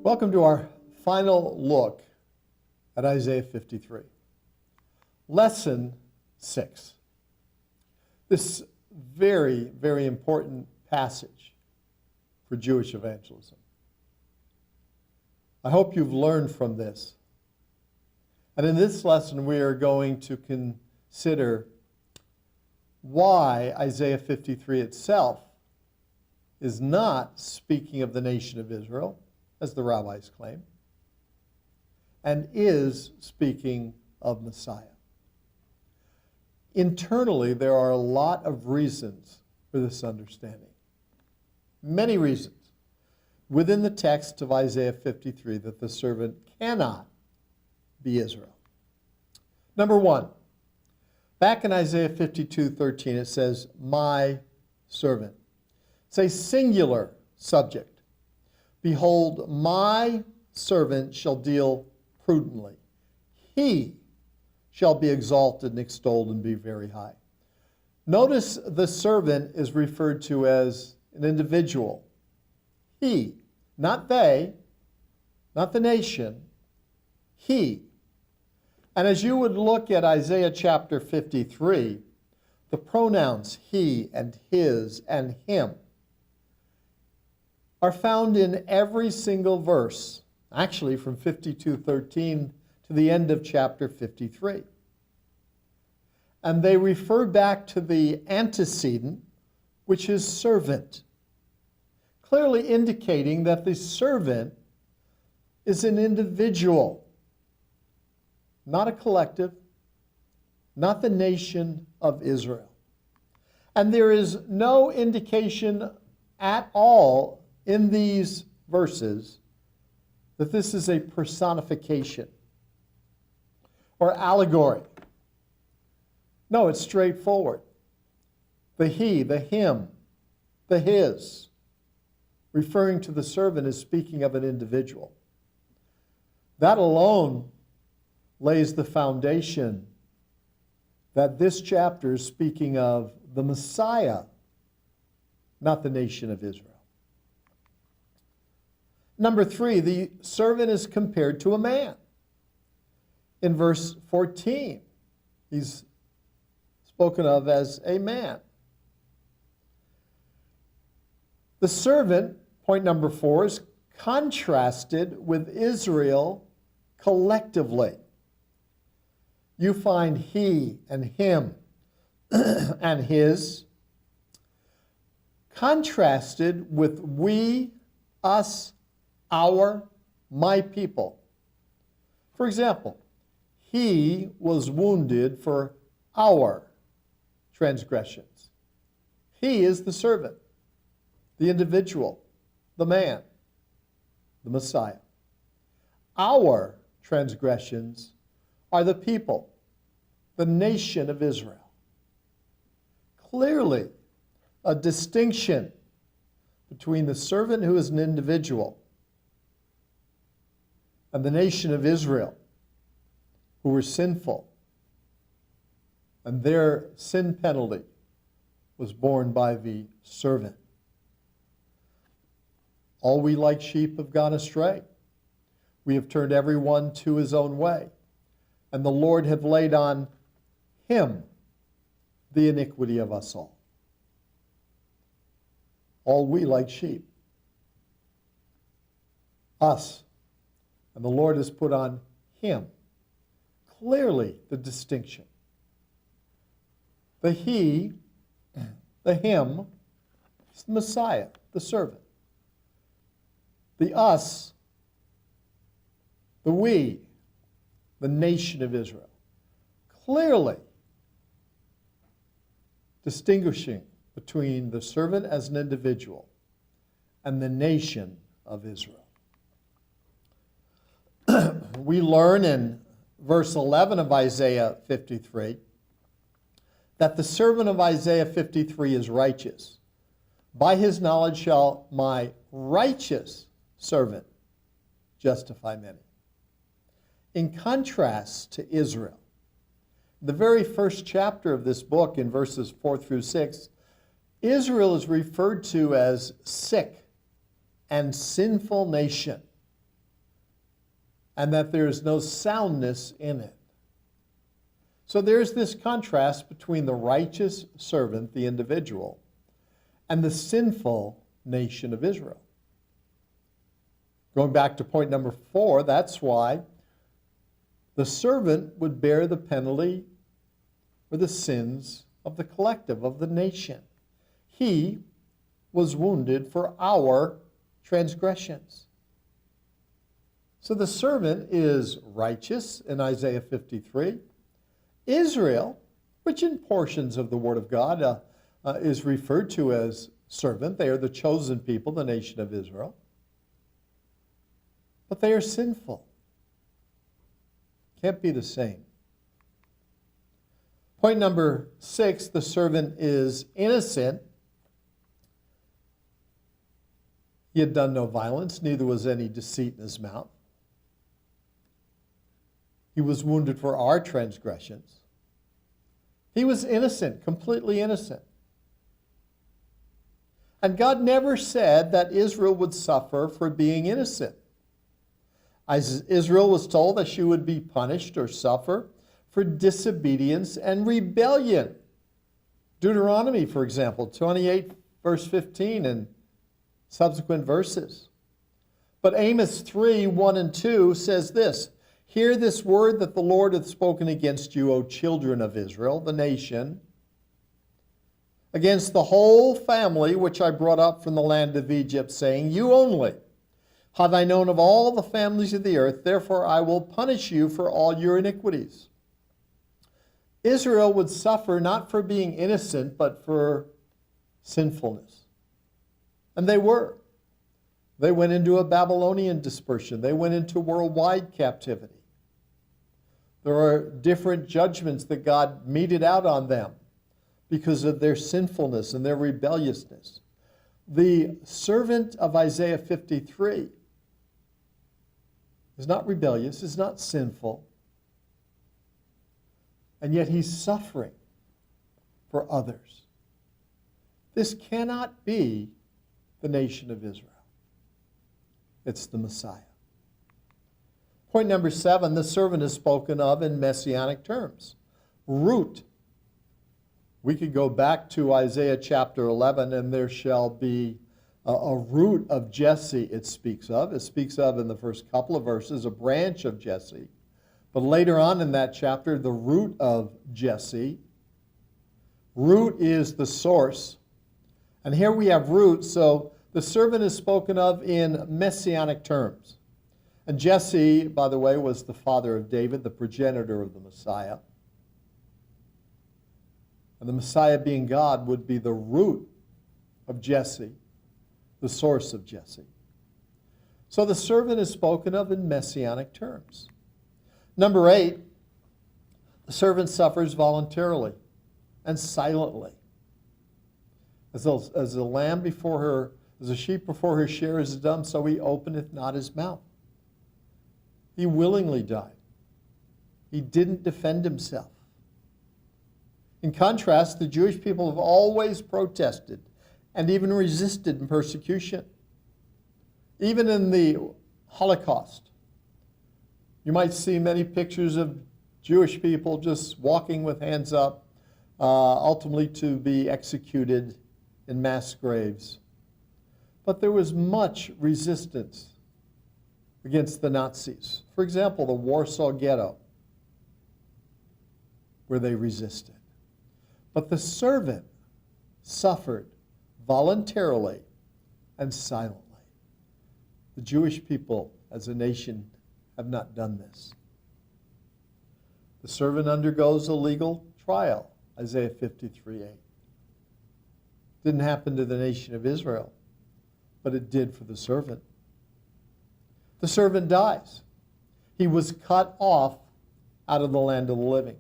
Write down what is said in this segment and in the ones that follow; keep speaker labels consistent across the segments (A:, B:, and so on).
A: Welcome to our final look at Isaiah 53. Lesson 6. This very, very important passage for Jewish evangelism. I hope you've learned from this. And in this lesson, we are going to consider why Isaiah 53 itself is not speaking of the nation of Israel, as the rabbis claim, and is speaking of Messiah. Internally, there are a lot of reasons for this understanding. Many reasons within the text of Isaiah 53 that the servant cannot be Israel. Number one, back in Isaiah 52:13, it says, my servant. It's a singular subject. Behold, my servant shall deal prudently. He shall be exalted and extolled and be very high. Notice the servant is referred to as an individual. He, not they, not the nation, he. And as you would look at Isaiah chapter 53, the pronouns he and his and him are found in every single verse, actually from 52:13 to the end of chapter 53. And they refer back to the antecedent, which is servant, clearly indicating that the servant is an individual, not a collective, not the nation of Israel. And there is no indication at all in these verses that this is a personification or allegory. No, it's straightforward. The he, the him, the his, referring to the servant is speaking of an individual. That alone lays the foundation that this chapter is speaking of the Messiah, not the nation of Israel. Number three, the servant is compared to a man. In verse 14, he's spoken of as a man. The servant, point number 4, is contrasted with Israel collectively. You find he and him and his contrasted with we, us, our, my people. For example, he was wounded for our transgressions. He is the servant, the individual, the man, the Messiah. Our transgressions are the people, the nation of Israel. Clearly, a distinction between the servant who is an individual and the nation of Israel, who were sinful, and their sin penalty was borne by the servant. All we like sheep have gone astray. We have turned everyone to his own way, and the Lord hath laid on him the iniquity of us all. All we like sheep. Us. And the Lord has put on him. Clearly the distinction. The he, the him, is the Messiah, the servant. The us, the we, the nation of Israel. Clearly distinguishing between the servant as an individual and the nation of Israel. We learn in verse 11 of Isaiah 53 that the servant of Isaiah 53 is righteous. By his knowledge shall my righteous servant justify many. In contrast to Israel, the very first chapter of this book, in verses 4 through 6, Israel is referred to as sick and sinful nation. and that there is no soundness in it. So there's this contrast between the righteous servant, the individual, and the sinful nation of Israel. Going back to point number 4, that's why the servant would bear the penalty for the sins of the collective, of the nation. He was wounded for our transgressions. So the servant is righteous in Isaiah 53. Israel, which in portions of the Word of God is referred to as servant. They are the chosen people, the nation of Israel. But they are sinful. Can't be the same. Point number 6, the servant is innocent. He had done no violence, neither was any deceit in his mouth. He was wounded for our transgressions. He was innocent, completely innocent. And God never said that Israel would suffer for being innocent. As Israel was told that she would be punished or suffer for disobedience and rebellion. Deuteronomy, for example, 28 verse 15 and subsequent verses. But Amos 3, 1 and 2 says this, "Hear this word that the Lord hath spoken against you, O children of Israel, the nation, against the whole family which I brought up from the land of Egypt, saying, You only have I known of all the families of the earth, therefore I will punish you for all your iniquities." Israel would suffer not for being innocent, but for sinfulness. And they were. They went into a Babylonian dispersion. They went into worldwide captivity. There are different judgments that God meted out on them because of their sinfulness and their rebelliousness. The servant of Isaiah 53 is not rebellious, is not sinful, and yet he's suffering for others. This cannot be the nation of Israel. It's the Messiah. Point number 7, the servant is spoken of in messianic terms. Root. We could go back to Isaiah chapter 11, and there shall be a root of Jesse it speaks of. It speaks of in the first couple of verses a branch of Jesse. But later on in that chapter, the root of Jesse. Root is the source. And here we have root, so the servant is spoken of in messianic terms. And Jesse, by the way, was the father of David, the progenitor of the Messiah. And the Messiah, being God, would be the root of Jesse, the source of Jesse. So the servant is spoken of in messianic terms. Number 8, the servant suffers voluntarily and silently. As a lamb before her, as a sheep before her shearers is dumb, so he openeth not his mouth. He willingly died. He didn't defend himself. In contrast, the Jewish people have always protested and even resisted in persecution. Even in the Holocaust, you might see many pictures of Jewish people just walking with hands up, ultimately to be executed in mass graves. But there was much resistance against the Nazis. For example, the Warsaw Ghetto, where they resisted. But the servant suffered voluntarily and silently. The Jewish people as a nation have not done this. The servant undergoes a legal trial, Isaiah 53:8. Didn't happen to the nation of Israel, but it did for the servant. The servant dies. He was cut off out of the land of the living.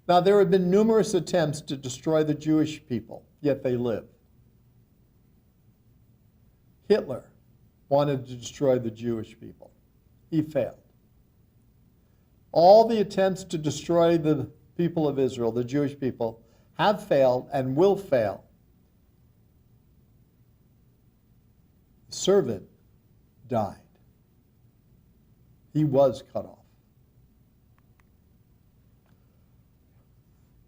A: Now, there have been numerous attempts to destroy the Jewish people, yet they live. Hitler wanted to destroy the Jewish people. He failed. All the attempts to destroy the people of Israel, the Jewish people, have failed and will fail. The servant died. He was cut off.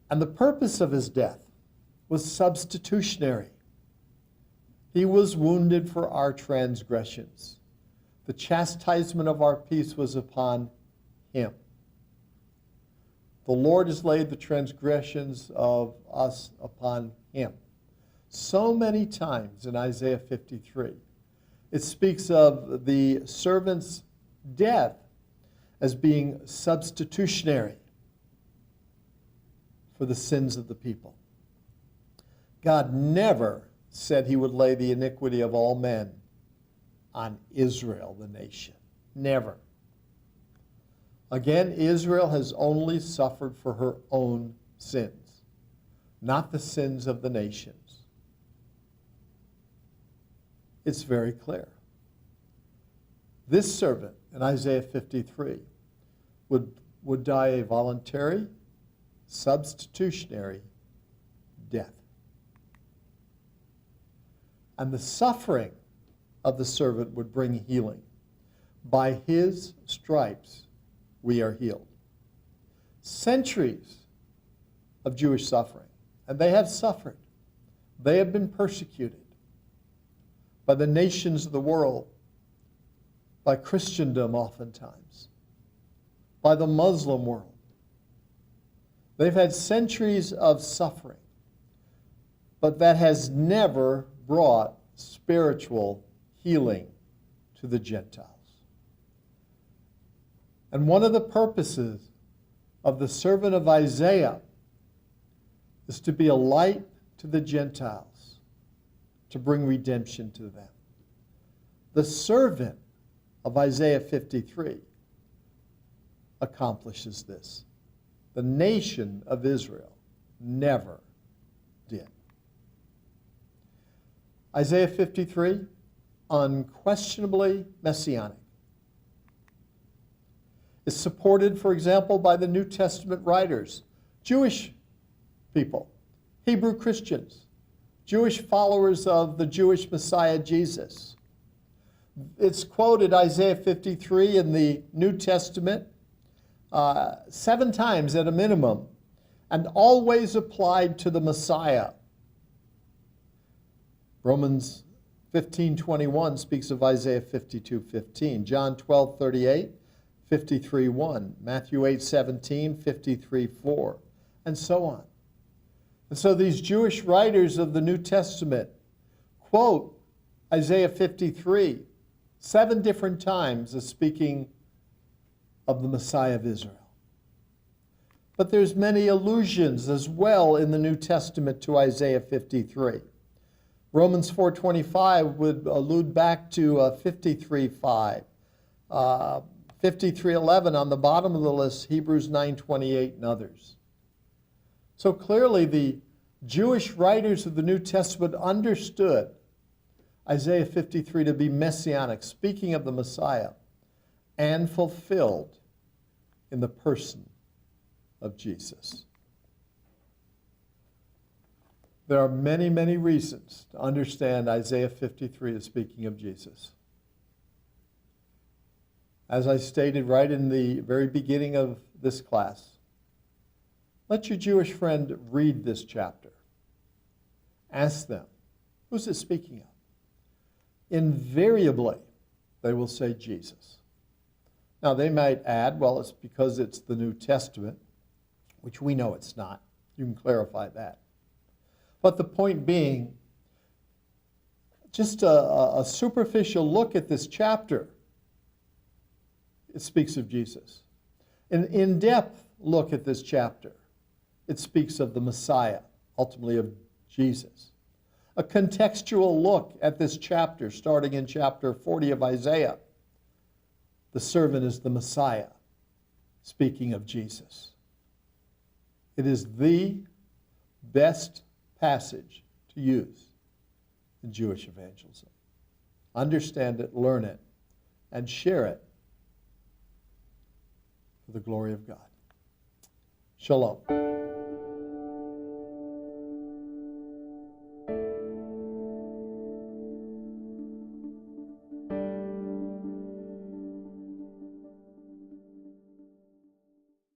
A: And the purpose of his death was substitutionary. He was wounded for our transgressions. The chastisement of our peace was upon him. The Lord has laid the transgressions of us upon him. So many times in Isaiah 53, it speaks of the servant's death as being substitutionary for the sins of the people. God never said he would lay the iniquity of all men on Israel, the nation. Never. Again, Israel has only suffered for her own sins, not the sins of the nations. It's very clear. This servant in Isaiah 53 would die a voluntary, substitutionary death. And the suffering of the servant would bring healing. By his stripes we are healed. Centuries of Jewish suffering, and they have suffered. They have been persecuted by the nations of the world, by Christendom oftentimes, by the Muslim world. They've had centuries of suffering, but that has never brought spiritual healing to the Gentiles. And one of the purposes of the servant of Isaiah is to be a light to the Gentiles, to bring redemption to them. The servant of Isaiah 53 accomplishes this. The nation of Israel never did. Isaiah 53, unquestionably messianic, is supported, for example, by the New Testament writers, Jewish people, Hebrew Christians, Jewish followers of the Jewish Messiah Jesus. It's quoted, Isaiah 53, in the New Testament 7 times at a minimum, and always applied to the Messiah. Romans 15:21 speaks of Isaiah 52:15, John 12:38, 53:1, Matthew 8:17, 53:4, and so on. And so these Jewish writers of the New Testament quote Isaiah 53 7 different times as speaking of the Messiah of Israel. But there's many allusions as well in the New Testament to Isaiah 53. Romans 4:25 would allude back to 53:5. 53:11 on the bottom of the list, Hebrews 9:28 and others. So clearly the Jewish writers of the New Testament understood Isaiah 53 to be messianic, speaking of the Messiah, and fulfilled in the person of Jesus. There are many, many reasons to understand Isaiah 53 as speaking of Jesus. As I stated right in the very beginning of this class, let your Jewish friend read this chapter. Ask them, who's it speaking of? Invariably, they will say Jesus. Now, they might add, well, it's because it's the New Testament, which we know it's not. You can clarify that. But the point being, just a superficial look at this chapter, it speaks of Jesus. An in-depth look at this chapter, it speaks of the Messiah, ultimately of Jesus. A contextual look at this chapter, starting in chapter 40 of Isaiah, the servant is the Messiah, speaking of Jesus. It is the best passage to use in Jewish evangelism. Understand it, learn it, and share it for the glory of God. Shalom.